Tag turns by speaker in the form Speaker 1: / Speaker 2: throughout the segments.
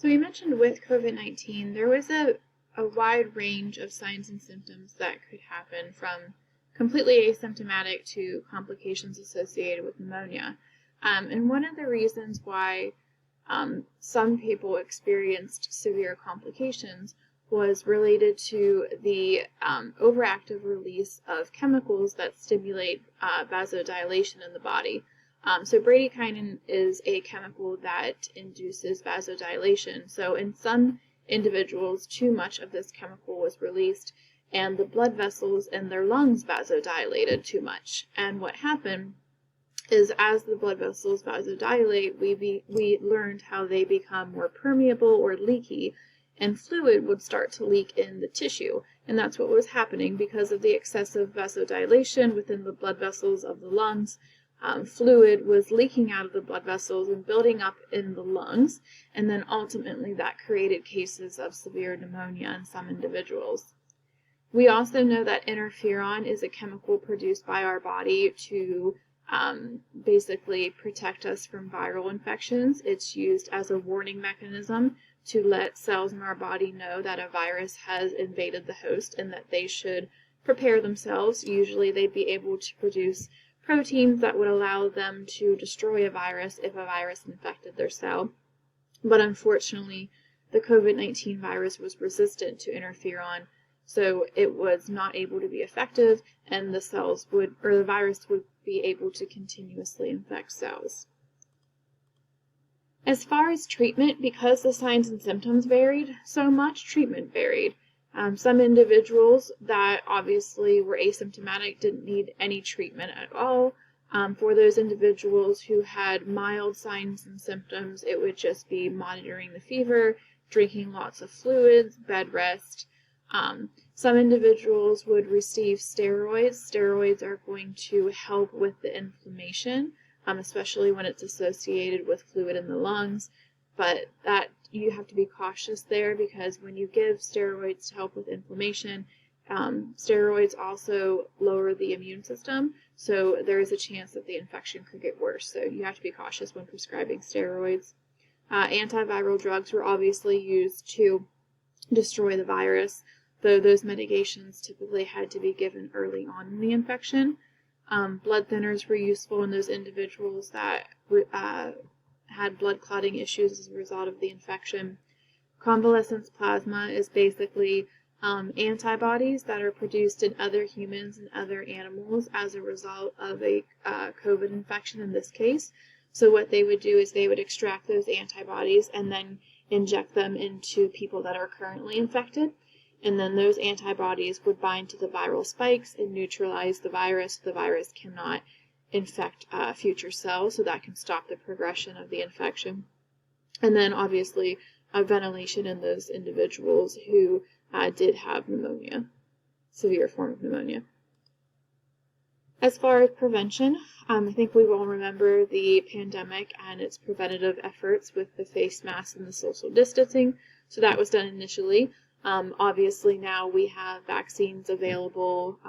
Speaker 1: So we mentioned with COVID-19, there was a wide range of signs and symptoms that could happen, from completely asymptomatic to complications associated with pneumonia. And one of the reasons why some people experienced severe complications was related to the overactive release of chemicals that stimulate vasodilation in the body. So bradykinin is a chemical that induces vasodilation. So in some individuals, too much of this chemical was released, and the blood vessels in their lungs vasodilated too much. And what happened is, as the blood vessels vasodilate, we learned how they become more permeable or leaky, and fluid would start to leak in the tissue. And that's what was happening because of the excessive vasodilation within the blood vessels of the lungs. Fluid was leaking out of the blood vessels and building up in the lungs, and then ultimately that created cases of severe pneumonia in some individuals. We also know that interferon is a chemical produced by our body to basically protect us from viral infections. It's used as a warning mechanism to let cells in our body know that a virus has invaded the host and that they should prepare themselves. Usually they'd be able to produce proteins that would allow them to destroy a virus if a virus infected their cell. But unfortunately, the COVID-19 virus was resistant to interferon, so it was not able to be effective, and the virus would be able to continuously infect cells. As far as treatment, because the signs and symptoms varied so much, treatment varied. Some individuals that obviously were asymptomatic didn't need any treatment at all. For those individuals who had mild signs and symptoms, it would just be monitoring the fever, drinking lots of fluids, bed rest. Some individuals would receive steroids. Steroids are going to help with the inflammation, especially when it's associated with fluid in the lungs. But that you have to be cautious there, because when you give steroids to help with inflammation, steroids also lower the immune system, so there is a chance that the infection could get worse. So you have to be cautious when prescribing steroids. Antiviral drugs were obviously used to destroy the virus, though those medications typically had to be given early on in the infection. Blood thinners were useful in those individuals that had blood clotting issues as a result of the infection. Convalescent plasma is basically antibodies that are produced in other humans and other animals as a result of a COVID infection in this case. So what they would do is they would extract those antibodies and then inject them into people that are currently infected. And then those antibodies would bind to the viral spikes and neutralize the virus. The virus cannot infect future cells, so that can stop the progression of the infection. And then obviously ventilation in those individuals who did have pneumonia, severe form of pneumonia. As far as prevention, I think we all remember the pandemic and its preventative efforts with the face masks and the social distancing. So that was done initially. Obviously now we have vaccines available,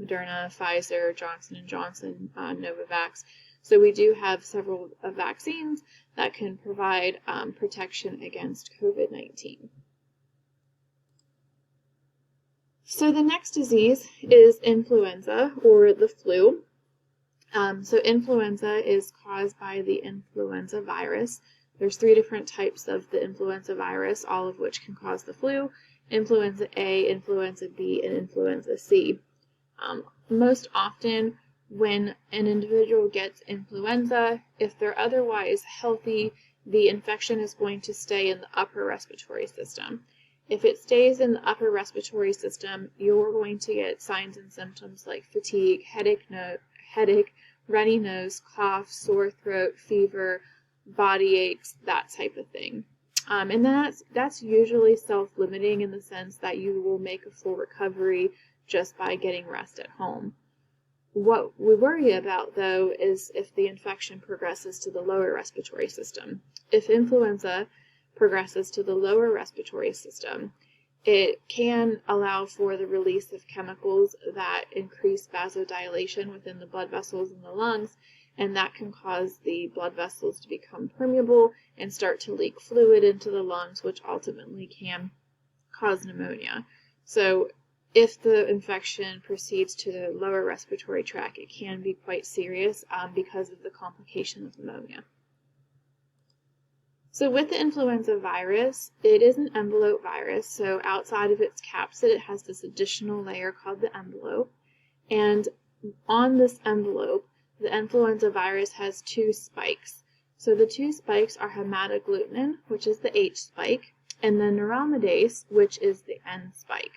Speaker 1: Moderna, Pfizer, Johnson & Johnson, Novavax. So we do have several vaccines that can provide protection against COVID-19. So the next disease is influenza, or the flu. So influenza is caused by the influenza virus. There's 3 different types of the influenza virus, all of which can cause the flu: influenza A, influenza B, and influenza C. Most often when an individual gets influenza, if they're otherwise healthy, the infection is going to stay in the upper respiratory system. If it stays in the upper respiratory system, you're going to get signs and symptoms like fatigue, headache, runny nose, cough, sore throat, fever, body aches, that type of thing. And that's usually self-limiting in the sense that you will make a full recovery just by getting rest at home. What we worry about, though, is if the infection progresses to the lower respiratory system. If influenza progresses to the lower respiratory system, it can allow for the release of chemicals that increase vasodilation within the blood vessels in the lungs, and that can cause the blood vessels to become permeable and start to leak fluid into the lungs, which ultimately can cause pneumonia. So if the infection proceeds to the lower respiratory tract, it can be quite serious because of the complication of pneumonia. So with the influenza virus, it is an envelope virus. So outside of its capsid, it has this additional layer called the envelope. And on this envelope, the influenza virus has two spikes. So the two spikes are hemagglutinin, which is the H spike, and then neuraminidase, which is the N spike.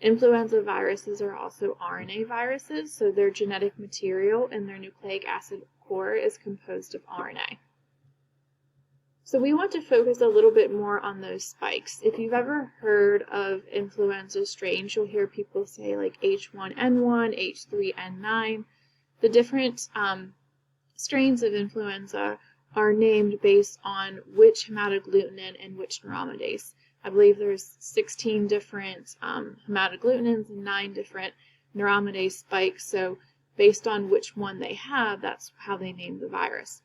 Speaker 1: Influenza viruses are also RNA viruses, so their genetic material and their nucleic acid core is composed of RNA. So we want to focus a little bit more on those spikes. If you've ever heard of influenza strains, you'll hear people say like H1N1, H3N9. The different strains of influenza are named based on which hemagglutinin and which neuraminidase. I believe there's 16 different hemagglutinin and 9 different neuraminidase spikes, so based on which one they have, that's how they name the virus.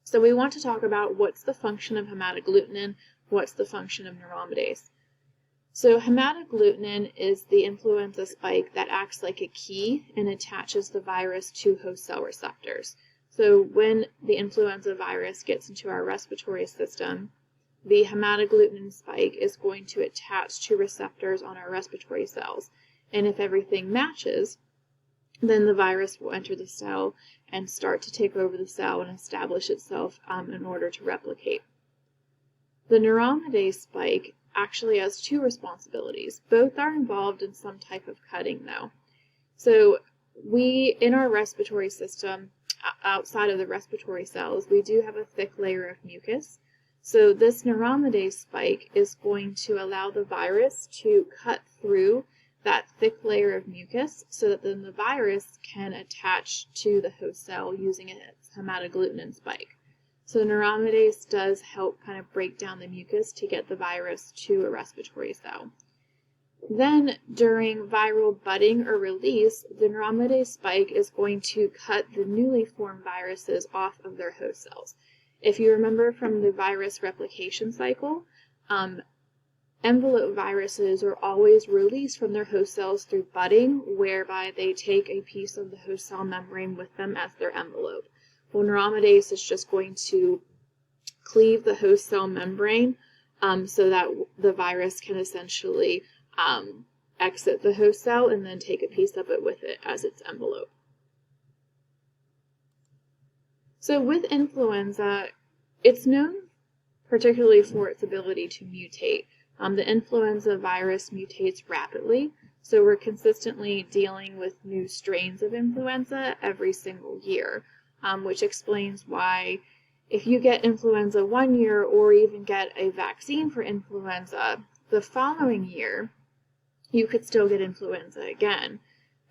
Speaker 1: So we want to talk about what's the function of hemagglutinin, what's the function of neuraminidase. So hemagglutinin is the influenza spike that acts like a key and attaches the virus to host cell receptors. So when the influenza virus gets into our respiratory system, the hemagglutinin spike is going to attach to receptors on our respiratory cells. And if everything matches, then the virus will enter the cell and start to take over the cell and establish itself in order to replicate. The neuraminidase spike actually has two responsibilities. Both are involved in some type of cutting, though. So in our respiratory system, outside of the respiratory cells, we do have a thick layer of mucus. So this neuraminidase spike is going to allow the virus to cut through that thick layer of mucus so that then the virus can attach to the host cell using its hemagglutinin spike. So neuraminidase does help kind of break down the mucus to get the virus to a respiratory cell. Then during viral budding or release, the neuraminidase spike is going to cut the newly formed viruses off of their host cells. If you remember from the virus replication cycle, envelope viruses are always released from their host cells through budding, whereby they take a piece of the host cell membrane with them as their envelope. Well, neuraminidase is just going to cleave the host cell membrane so that the virus can essentially exit the host cell and then take a piece of it with it as its envelope. So with influenza, it's known particularly for its ability to mutate. The influenza virus mutates rapidly, so we're consistently dealing with new strains of influenza every single year, which explains why if you get influenza one year or even get a vaccine for influenza, the following year you could still get influenza again,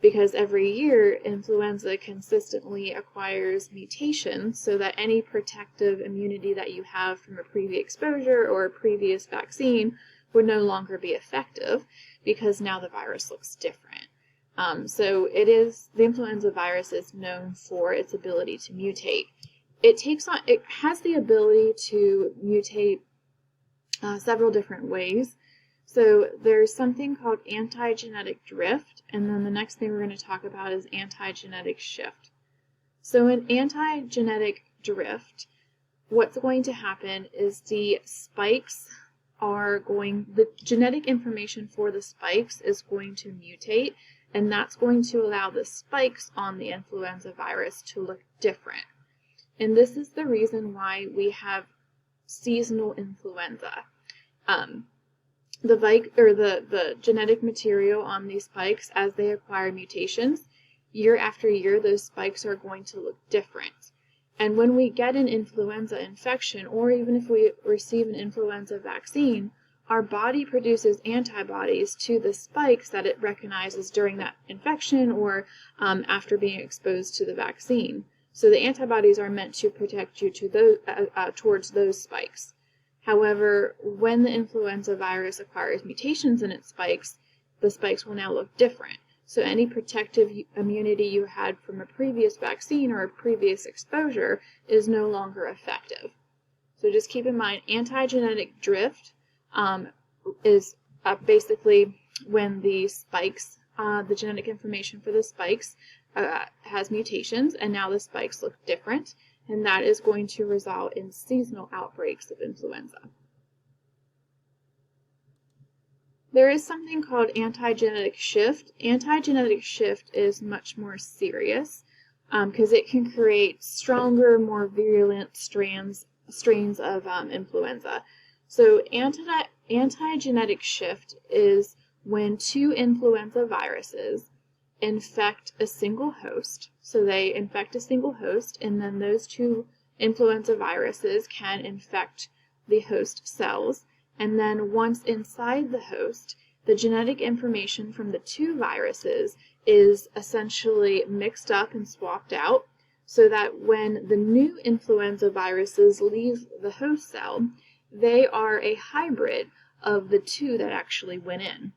Speaker 1: because every year influenza consistently acquires mutations so that any protective immunity that you have from a previous exposure or a previous vaccine would no longer be effective because now the virus looks different. So the influenza virus is known for its ability to mutate. It has the ability to mutate several different ways. So there's something called antigenetic drift, and then the next thing we're going to talk about is antigenetic shift. So in antigenetic drift, what's going to happen is the genetic information for the spikes is going to mutate, and that's going to allow the spikes on the influenza virus to look different. And this is the reason why we have seasonal influenza. The genetic material on these spikes, as they acquire mutations, year after year, those spikes are going to look different. And when we get an influenza infection, or even if we receive an influenza vaccine, our body produces antibodies to the spikes that it recognizes during that infection or after being exposed to the vaccine. So the antibodies are meant to protect you towards those spikes. However, when the influenza virus acquires mutations in its spikes, the spikes will now look different. So any protective immunity you had from a previous vaccine or a previous exposure is no longer effective. So just keep in mind, antigenetic drift is basically when the spikes, the genetic information for the spikes has mutations, and now the spikes look different, and that is going to result in seasonal outbreaks of influenza. There is something called antigenetic shift. Antigenetic shift is much more serious because it can create stronger, more virulent strains of influenza. So antigenetic shift is when two influenza viruses infect a single host. So they infect a single host, and then those two influenza viruses can infect the host cells. And then once inside the host, the genetic information from the two viruses is essentially mixed up and swapped out, so that when the new influenza viruses leave the host cell, they are a hybrid of the two that actually went in.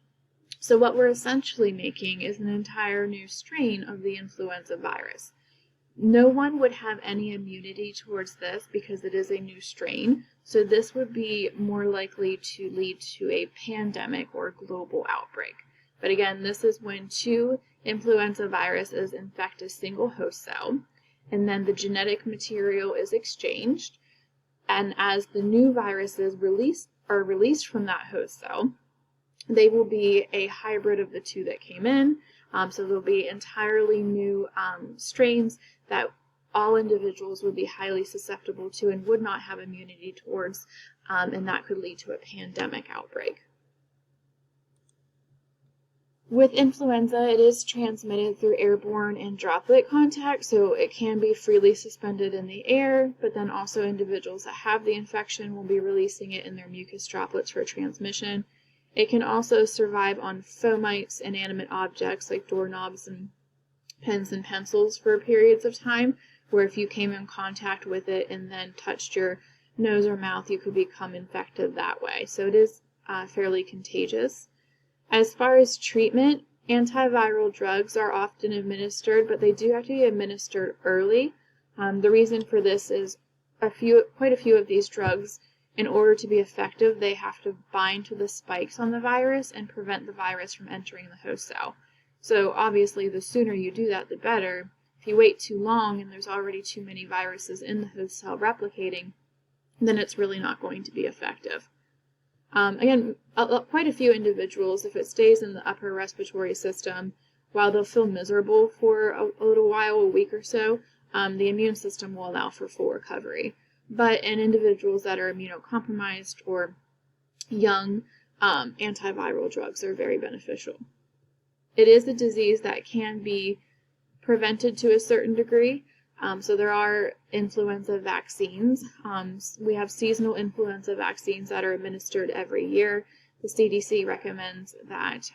Speaker 1: So what we're essentially making is an entire new strain of the influenza virus. No one would have any immunity towards this because it is a new strain, so this would be more likely to lead to a pandemic or global outbreak. But again, this is when two influenza viruses infect a single host cell, and then the genetic material is exchanged, and as the new viruses are released from that host cell, they will be a hybrid of the two that came in, so they'll be entirely new strains that all individuals would be highly susceptible to and would not have immunity towards, and that could lead to a pandemic outbreak. With influenza, it is transmitted through airborne and droplet contact, so it can be freely suspended in the air, but then also individuals that have the infection will be releasing it in their mucus droplets for transmission. It can also survive on fomites, inanimate objects like doorknobs and pens and pencils for periods of time, where if you came in contact with it and then touched your nose or mouth, you could become infected that way. So it is fairly contagious. As far as treatment, antiviral drugs are often administered, but they do have to be administered early. The reason for this is quite a few of these drugs, in order to be effective, they have to bind to the spikes on the virus and prevent the virus from entering the host cell. So obviously, the sooner you do that, the better. If you wait too long and there's already too many viruses in the host cell replicating, then it's really not going to be effective. Again, quite a few individuals, if it stays in the upper respiratory system, while they'll feel miserable for a little while, a week or so, the immune system will allow for full recovery. But in individuals that are immunocompromised or young, antiviral drugs are very beneficial. It is a disease that can be prevented to a certain degree. So there are influenza vaccines. We have seasonal influenza vaccines that are administered every year. The CDC recommends that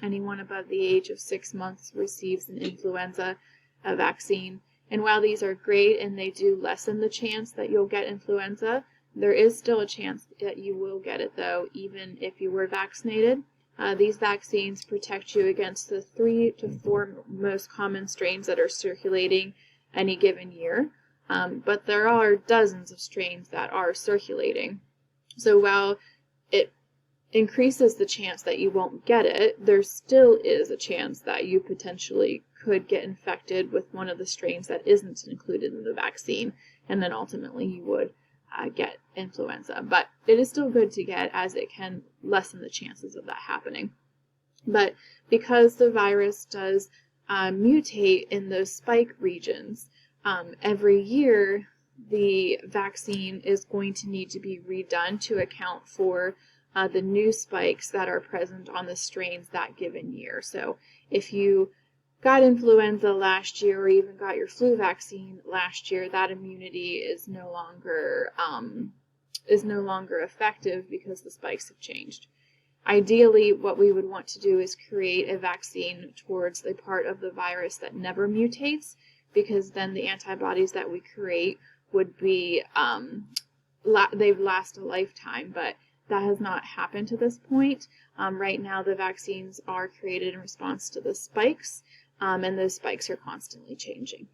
Speaker 1: anyone above the age of 6 months receives an influenza vaccine. And while these are great and they do lessen the chance that you'll get influenza, there is still a chance that you will get it, though, even if you were vaccinated. These vaccines protect you against the 3 to 4 most common strains that are circulating any given year, but there are dozens of strains that are circulating. So while it increases the chance that you won't get it, there still is a chance that you potentially could get infected with one of the strains that isn't included in the vaccine, and then ultimately you would get influenza. But it is still good to get, as it can lessen the chances of that happening. But because the virus does mutate in those spike regions, every year the vaccine is going to need to be redone to account for the new spikes that are present on the strains that given year. So if you got influenza last year or even got your flu vaccine last year, that immunity is no longer effective because the spikes have changed. Ideally, what we would want to do is create a vaccine towards the part of the virus that never mutates, because then the antibodies that we create would be, they'd last a lifetime, but that has not happened to this point. Right now, the vaccines are created in response to the spikes, and those spikes are constantly changing.